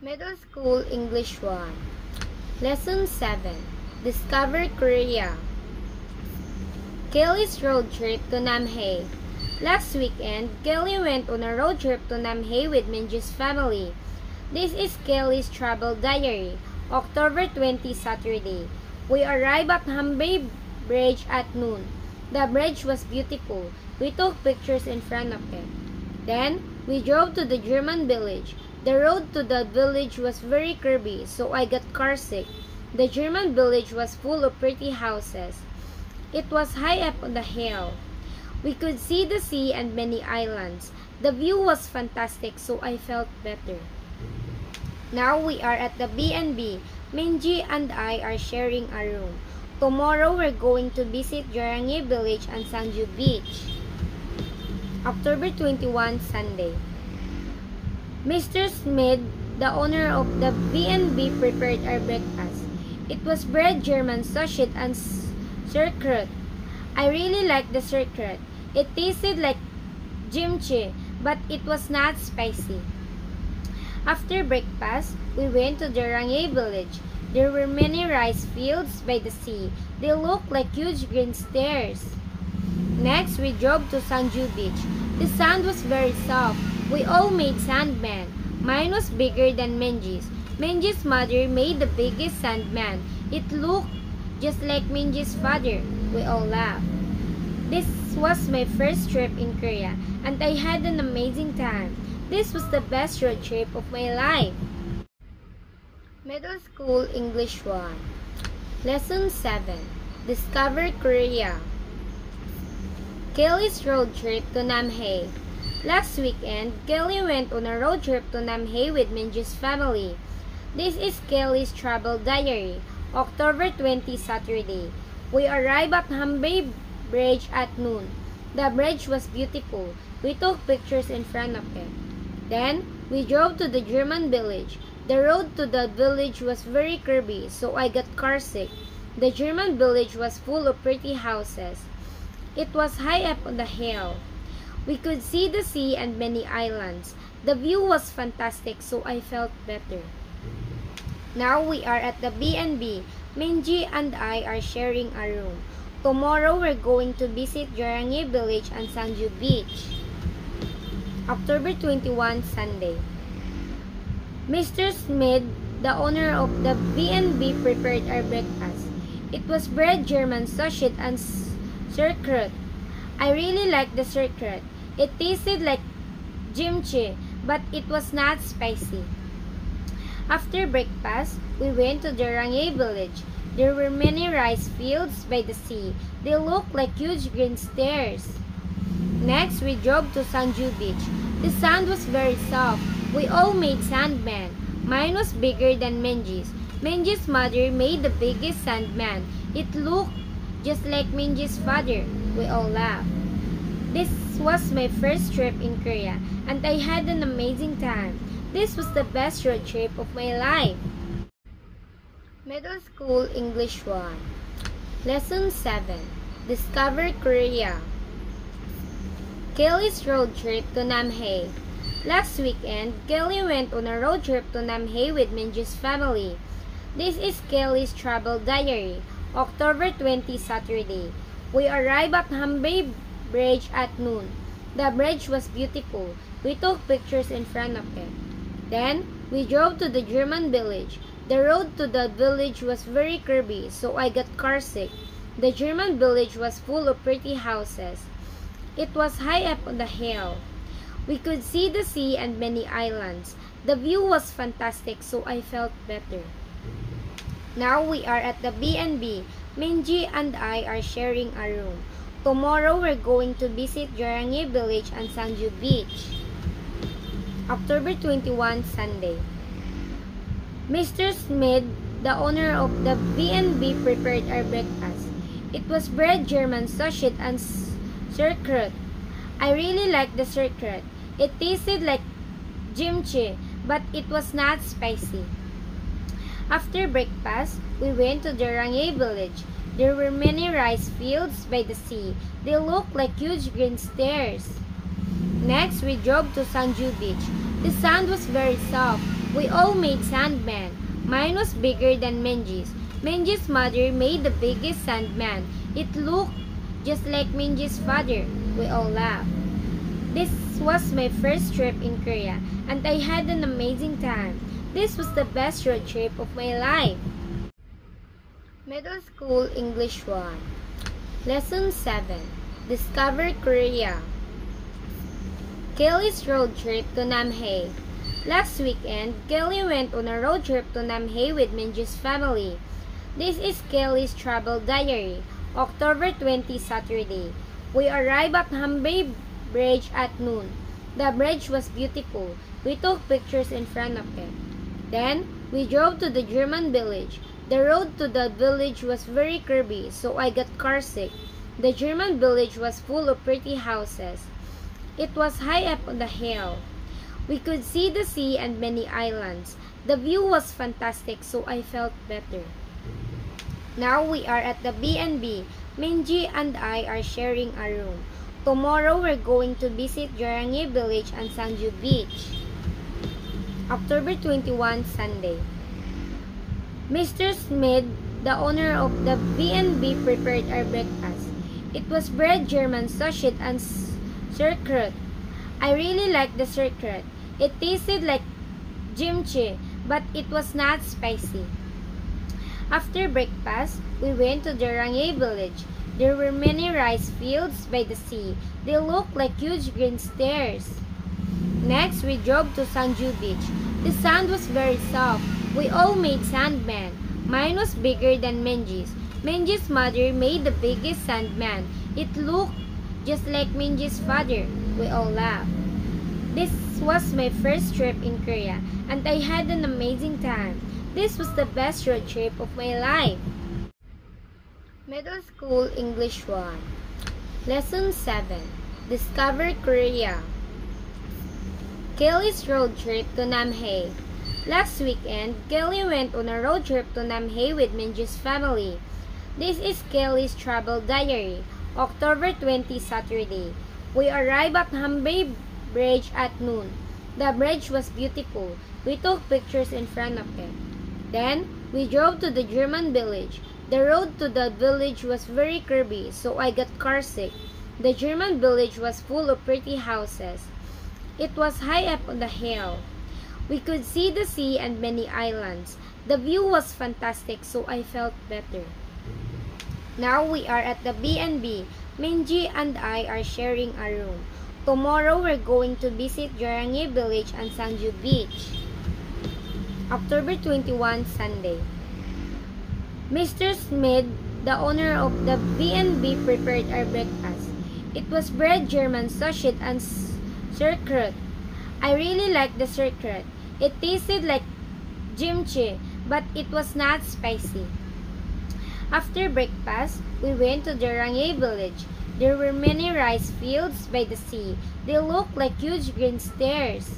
Middle School English 1. Lesson 7. Discover Korea. Kelly's road trip to Namhae. Last weekend, Kelly went on a road trip to Namhae with Minji's family. This is Kelly's travel diary. October 20, Saturday. We arrived at Hanbei Bridge at noon. The bridge was beautiful. We took pictures in front of it. Then, we drove to the German village. The road to the village was very curvy, so I got carsick. The German village was full of pretty houses. It was high up on the hill. We could see the sea and many islands. The view was fantastic, so I felt better. Now we are at the B&B. Minji and I are sharing a room. Tomorrow we're going to visit Jarangye Village and Sanju Beach. October 21, Sunday. Mr. Smith, the owner of the B&B, prepared our breakfast. It was bread, German sausage, and sauerkraut. I really liked the sauerkraut. It tasted like kimchi, but it was not spicy. After breakfast, we went to Jarangye Village. There were many rice fields by the sea. They looked like huge green stairs. Next, we drove to Sanju Beach. The sand was very soft. We all made sandman. Mine was bigger than Minji's. Minji's mother made the biggest sandman. It looked just like Minji's father. We all laughed. This was my first trip in Korea, and I had an amazing time. This was the best road trip of my life. Middle School English 1. Lesson 7. Discover Korea. Kelly's road trip to Namhae. Last weekend, Kelly went on a road trip to Namhae with Minji's family. This is Kelly's travel diary. October 20, Saturday. We arrived at Hanbei Bridge at noon. The bridge was beautiful. We took pictures in front of it. Then, we drove to the German village. The road to the village was very curvy, so I got carsick. The German village was full of pretty houses. It was high up on the hill. We could see the sea and many islands. The view was fantastic, so I felt better. Now we are at the B&B. Minji and I are sharing a room. Tomorrow we're going to visit Jarangye Village and Sanju Beach. October 21, Sunday. Mr. Smith, the owner of the B&B, prepared our breakfast. It was bread, German sausage, and sauerkraut. I really liked the sauerkraut. It tasted like kimchi, but it was not spicy. After breakfast, we went to Jarangye Village. There were many rice fields by the sea. They looked like huge green stairs. Next, we drove to Sanju Beach. The sand was very soft. We all made sandman. Mine was bigger than Minji's. Minji's mother made the biggest sandman. It looked just like Minji's father. We all laughed. This was my first trip in Korea, and I had an amazing time. This was the best road trip of my life. Middle School English 1. Lesson 7. Discover Korea. Kelly's road trip to Namhae. Last weekend, Kelly went on a road trip to Namhae with Minji's family. This is Kelly's travel diary. October 20, Saturday. We arrived at Hanbei Bridge at noon. The bridge was beautiful. We took pictures in front of it. Then, we drove to the German village. The road to the village was very curvy, so I got carsick. The German village was full of pretty houses. It was high up on the hill. We could see the sea and many islands. The view was fantastic, so I felt better. Now we are at the B&B. Minji and I are sharing a room. Tomorrow we're going to visit Jarangye Village and Sanju Beach. October 21, Sunday. Mr. Smith, the owner of the B&B, prepared our breakfast. It was bread, German sausage, and sauerkraut. I really liked the sauerkraut. It tasted like kimchi, but it was not spicy. After breakfast, we went to Jarangye Village. There were many rice fields by the sea. They looked like huge green stairs. Next, we drove to Sanju Beach. The sand was very soft. We all made Sandman. Mine was bigger than Menji's. Menji's mother made the biggest Sandman. It looked just like Menji's father. We all laughed. This was my first trip in Korea, and I had an amazing time. This was the best road trip of my life. Middle School English 1. Lesson 7. Discover Korea. Kelly's road trip to Namhae. Last weekend, Kelly went on a road trip to Namhae with Minji's family. This is Kelly's travel diary. October 20, Saturday. We arrived at Hanbei Bridge at noon. The bridge was beautiful. We took pictures in front of it. Then, we drove to the German village. The road to the village was very curvy, so I got carsick. The German village was full of pretty houses. It was high up on the hill. We could see the sea and many islands. The view was fantastic, so I felt better. Now we are at the B&B. Minji and I are sharing a room. Tomorrow we're going to visit Jarangye Village and Sanju Beach. October 21, Sunday. Mr. Smith, the owner of the B&B, prepared our breakfast. It was bread, German sausage, and sauerkraut. I really liked the sauerkraut. It tasted like kimchi, but it was not spicy. After breakfast, we went to the Jarangye Village. There were many rice fields by the sea. They looked like huge green stairs. Next, we drove to Sanju Beach. The sand was very soft. We all made Sandman. Mine was bigger than Menji's. Menji's mother made the biggest Sandman. It looked just like Menji's father. We all laughed. This was my first trip in Korea, and I had an amazing time. This was the best road trip of my life. Middle School English 1. Lesson 7. Discover Korea. Kelly's road trip to Namhae. Last weekend, Kelly went on a road trip to Namhae with Minji's family. This is Kelly's travel diary. October 20, Saturday. We arrived at Hanbei Bridge at noon. The bridge was beautiful. We took pictures in front of it. Then, we drove to the German village. The road to the village was very curvy, so I got carsick. The German village was full of pretty houses. It was high up on the hill. We could see the sea and many islands. The view was fantastic, so I felt better. Now we are at the B&B. Minji and I are sharing a room. Tomorrow we're going to visit Jarangye Village and Sanju Beach. October 21, Sunday. Mr. Smith, the owner of the B&B, prepared our breakfast. It was bread, German sausage, and sauerkraut. I really liked the sauerkraut. It tasted like kimchi, but it was not spicy. After breakfast, we went to the Jarangye Village. There were many rice fields by the sea. They looked like huge green stairs.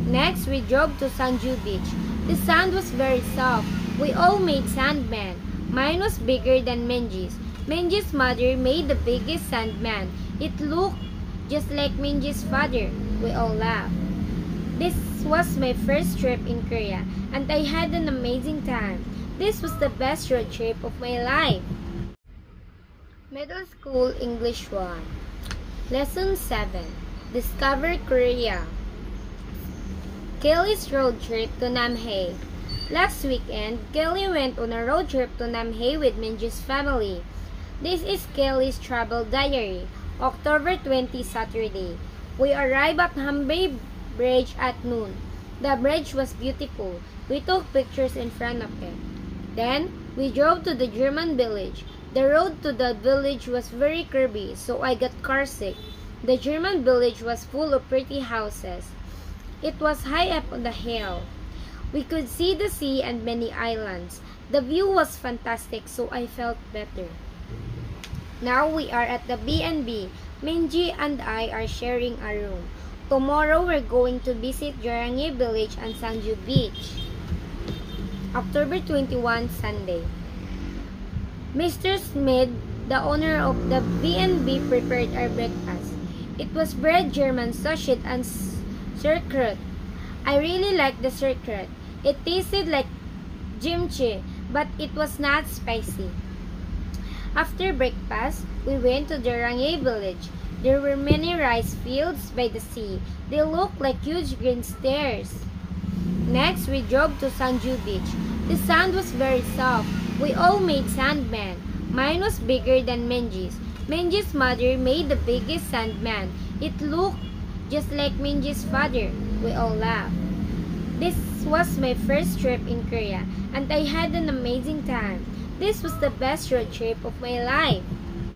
Next, we drove to Sanju Beach. The sand was very soft. We all made Sandman. Mine was bigger than Menji's. Menji's mother made the biggest Sandman. It looked just like Menji's father. We all laughed. This was my first trip in Korea, and I had an amazing time. This was the best road trip of my life. Middle School English 1. Lesson 7. Discover Korea. Kelly's road trip to Namhae. Last weekend, Kelly went on a road trip to Namhae with Minji's family. This is Kelly's travel diary. October 20, Saturday. We arrived at Hanbei Bridge at noon. The bridge was beautiful. We took pictures in front of it. Then, we drove to the German village. The road to the village was very curvy, so I got carsick. The German village was full of pretty houses. It was high up on the hill. We could see the sea and many islands. The view was fantastic, so I felt better. Now we are at the B&B. Minji and I are sharing a room. Tomorrow we're going to visit Jarangye Village and Sanju Beach. October 21, Sunday. Mr. Smith, the owner of the B&B, prepared our breakfast. It was bread, German sausage, and sauerkraut. I really liked the sauerkraut. It tasted like kimchi, but it was not spicy. After breakfast, we went to the Rangay village. There were many rice fields by the sea. They looked like huge green stairs. Next, we drove to Sanju Beach. The sand was very soft. We all made sandmen. Mine was bigger than Menji's. Menji's mother made the biggest sandman. It looked just like Menji's father. We all laughed. This was my first trip in Korea, and I had an amazing time. This was the best road trip of my life.